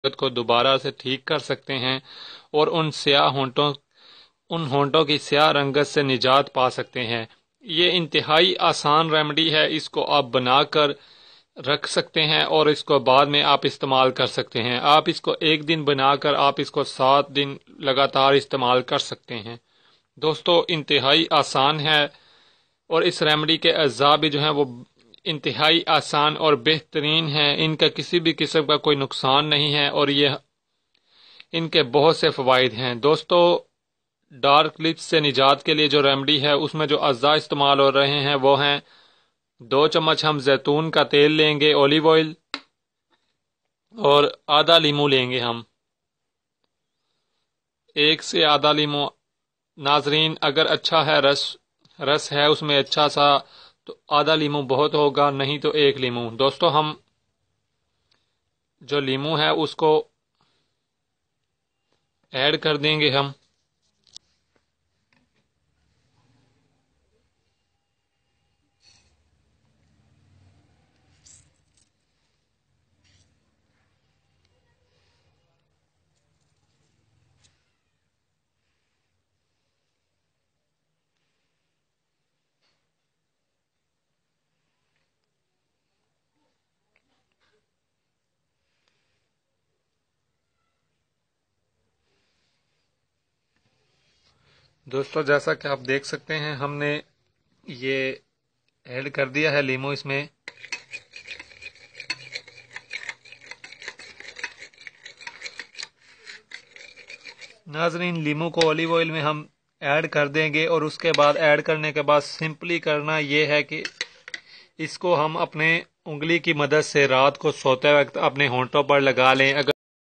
کو دوبارہ سے ٹھیک کر سکتے ہیں اور ان ہونٹوں کی سیاہ رنگت سے نجات پا سکتے ہیں۔ یہ انتہائی آسان ریمیڈی ہے، اس کو آپ بنا کر رکھ سکتے ہیں اور اس کو بعد میں آپ استعمال کر سکتے ہیں۔ آپ اس کو ایک دن بنا کر آپ اس کو 7 دن لگاتار استعمال کر سکتے ہیں۔ دوستو انتہائی آسان ہے اور اس ریمیڈی کے اجزاء بھی جو ہیں وہ انتہائی آسان اور بہترین ہیں، ان کا کسی بھی قسم کا کوئی نقصان نہیں ہے اور یہ ان کے بہت سے فوائد ہیں۔ دوستو ڈارک لپس سے نجات کے لیے جو ریمیڈی ہے اس میں جو اجزاء استعمال ہو رہے ہیں وہ ہیں 2 چمچ ہم زیتون کا تیل لیں گے، اولیو آئل، اور آدھا لیمو لیں گے ہم، 1 سے آدھا لیمو۔ ناظرین اگر اچھا ہے رس ہے اس میں اچھا سا تو آدھا لیمو بہت ہوگا، نہیں تو 1 لیمو۔ دوستو ہم جو لیمو ہے اس کو ایڈ کر دیں گے ہم۔ دوستو جیسا کہ آپ دیکھ سکتے ہیں ہم نے یہ ایڈ کر دیا ہے لیمو اس میں۔ ناظرین لیمو کو اولیو آئل میں ہم ایڈ کر دیں گے اور اس کے بعد ایڈ کرنے کے بعد سمپلی کرنا یہ ہے کہ اس کو ہم اپنے انگلی کی مدد سے رات کو سوتے وقت اپنے ہونٹوں پر لگا لیں۔ اگر